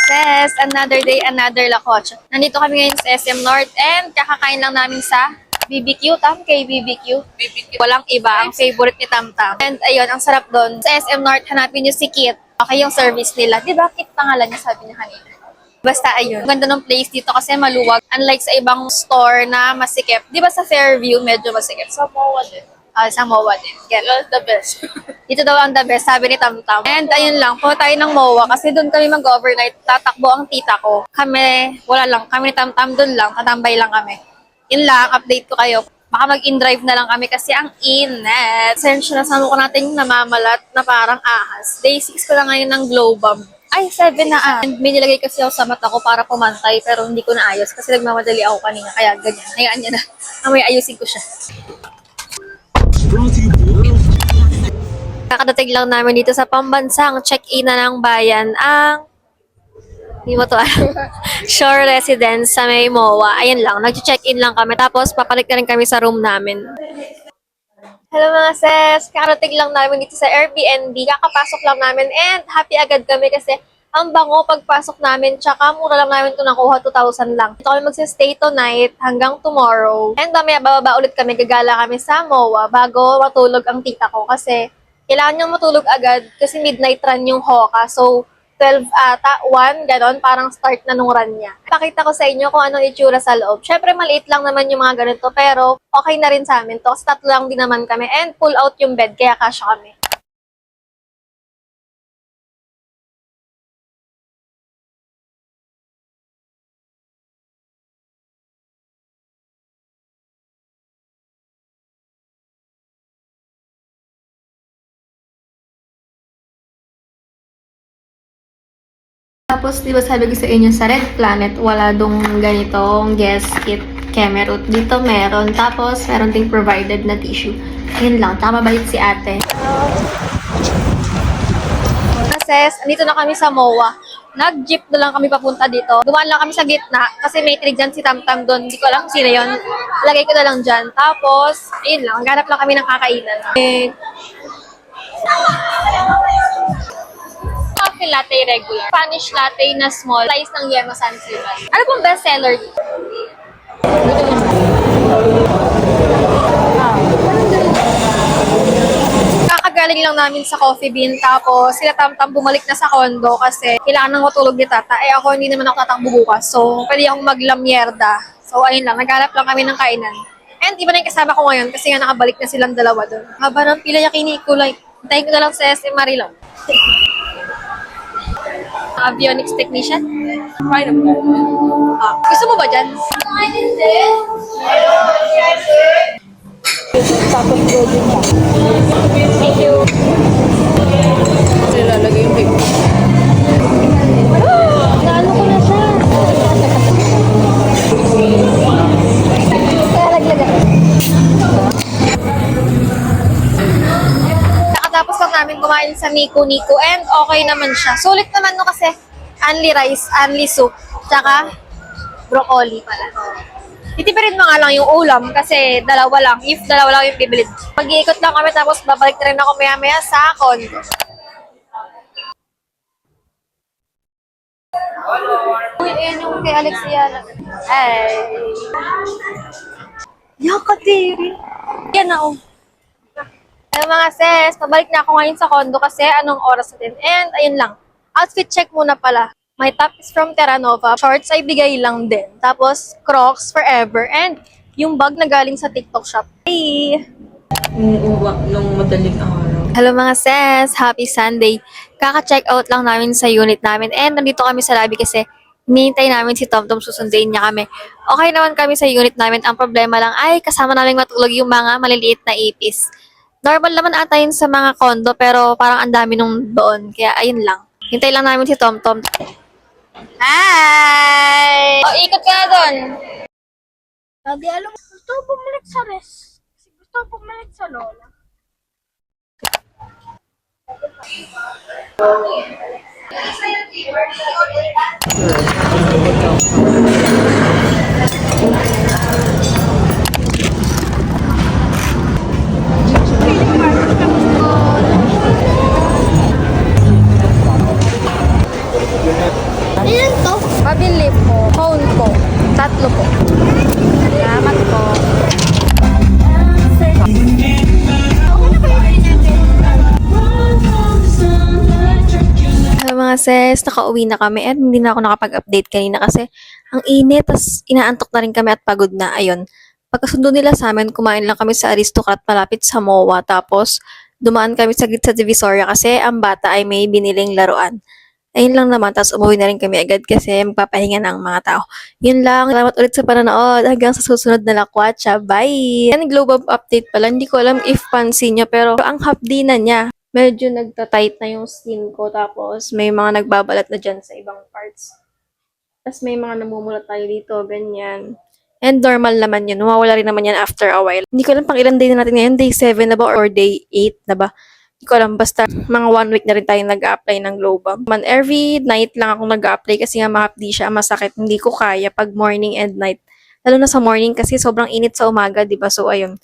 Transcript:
sis, another day, another lakotch. Nandito kami ngayon sa SM North and kakakain lang namin sa BBQ, kay BBQ. Walang iba, ang favorite ni Tamtam. And ayun, ang sarap doon. Sa SM North, hanapin niyo si Kit. Okay yung service nila. Di ba Kit pangalan niya, sabi niya kanina. Basta ayun. Ganda ng place dito kasi maluwag. Unlike sa ibang store na masikip. Di ba sa Fairview, medyo masikip. Sa MOA din. Sa MOA din. Get the best. Dito daw ang the best, sabi ni Tamtam. And ayun lang, po tayo ng MOA kasi doon kami mag-overnight. Tatakbo ang tita ko. Kami, wala lang. Kami ni Tamtam doon lang. Tatambay lang kami. Yun lang, update ko kayo. Baka mag-in-drive na lang kami kasi ang init. Essential na sa mukha natin yung namamalat na parang ahas. Day 6 ko lang ngayon ng glow bomb. Ay, 7 na And may nilagay kasi ako sa mata ko para pumantay pero hindi ko naayos kasi nagmamadali ako kanina. Kaya ganyan. Hayaan niya na. May ayusin ko siya. Kakadating lang namin dito sa pambansang check-in na ng bayan ang hindi mo to alam. Shore Residence sa may MOA. Ayan lang, nag-check-in lang kami. Tapos, papalik na rin kami sa room namin. Hello mga sis! Kakarating lang namin dito sa Airbnb. Kakapasok lang namin and happy agad kami kasi ang bango pagpasok namin. Tsaka mura lang namin ito nakuha, 2,000 lang. Ito kami magsistay tonight hanggang tomorrow. And mamaya bababa ulit kami, gagala kami sa MOA bago matulog ang tita ko. Kasi kailangan niyang matulog agad kasi midnight run yung Hoka. So, 12 ata, 1, ganon, parang start na nung run niya. Pakita ko sa inyo kung anong itsura sa loob. Syempre, maliit lang naman yung mga ganito, pero okay na rin sa amin to. Kasi 3 lang din naman kami and pull out yung bed, kaya kasya kami. Tapos, di ba sabi ko sa inyo, sa Red Planet, wala dong ganitong guest kit Kemerut. Dito meron. Tapos, meron ding provided na tissue. Ayun lang. Tama bait si ate. Sis, andito na kami sa MOA. Nag-jeep na lang kami papunta dito. Dumaan lang kami sa gitna kasi may tinignan si Tamtam doon. Hindi ko alam sino yun. Lagay ko na lang dyan. Tapos, ayun lang. Ganap lang kami ng kakainan. Coffee latte regular. Spanish latte na small. Slice ng Yema Sansiban. Ano pong best seller dito? Kakagaling lang namin sa Coffee Bean. Tapos sila Tamtam bumalik na sa condo kasi kailangan nang matulog ni tata. Eh ako hindi naman ako tatakbo bukas. So pwede akong maglamyerda. So ayun lang. Naghanap lang kami ng kainan. And iba na yung kasama ko ngayon kasi nga nakabalik na silang dalawa doon. Haba ng pila yakini ko. Like, hintayin ko na lang sa SM Marilao. Avionics technician? Fine naman. Gusto mo ba dyan? Tapos golden pa. Thank you. Kasi lalagay yung cake. Naano ko na siya. Laglagan. Nakatapos lang namin kumain sa Nico and okay naman siya. Sulit naman no kasi only rice, only soup, tsaka broccoli pala. Titipirin mo nga lang yung ulam kasi dalawa lang. If dalawa lang yung bibili. Mag-iikot lang kami tapos babalik na rin ako maya-maya sa condo. Uy, ayan yung kay Alexia. Ay. Yakatiri. Yan na oh. Ayun mga sis, pabalik na ako ngayon sa condo kasi anong oras natin. And ayun lang. Outfit check muna pala. My top is from Terra Nova. Shorts ay bigay lang din. Tapos Crocs forever. And yung bag na galing sa TikTok shop. Hey! Nung madaling araw. Hello mga sis! Happy Sunday! Kaka-check out lang namin sa unit namin. And nandito kami sa lobby kasi hinihintay namin si Tomtom, susunduin niya kami. Okay naman kami sa unit namin. Ang problema lang ay kasama namin matulog yung mga maliliit na ipis. Normal naman ata yun sa mga condo pero parang ang dami nung doon. Kaya ayun lang. Hintay lang namin si Tomtom. Hi! O, ikot ka na doon. Sabi, alam mo, gusto ko bumalik sa res. Kasi gusto ko bumalik sa lola. Ilan to? Pabili po. Phone po. 3 po. Salamat po. Hello mga sis, nakauwi na kami at hindi na ako nakapag-update kanina kasi ang init, tas inaantok na rin kami at pagod na. Ayun, pagkasundo nila sa amin, kumain lang kami sa Aristocrat malapit sa MOA. Tapos, dumaan kami saglit sa Divisoria kasi ang bata ay may biniling laruan. Ayun lang naman, tapos umuwi na rin kami agad kasi magpapahinga na ang mga tao. Yun lang, salamat ulit sa panonood. Hanggang sa susunod na lakwatsa. Bye! Yan, global update pala. Hindi ko alam if pansin niya, pero ang hapdi na niya. Medyo nagta-tight na yung skin ko. Tapos may mga nagbabalat na dyan sa ibang parts. Tapos may mga namumulat tayo dito, ganyan. And normal naman yun. Mawawala rin naman yan after a while. Hindi ko alam pang ilan day na natin ngayon. Day 7 na ba or day 8 na ba? Hindi ko alam. Basta mga 1 week na rin tayo nag-a-apply ng Global. Man, every night lang ako nag-a-apply kasi nga mahapdi siya, masakit. Hindi ko kaya pag morning and night. Lalo na sa morning kasi sobrang init sa umaga, di ba? So, ayun.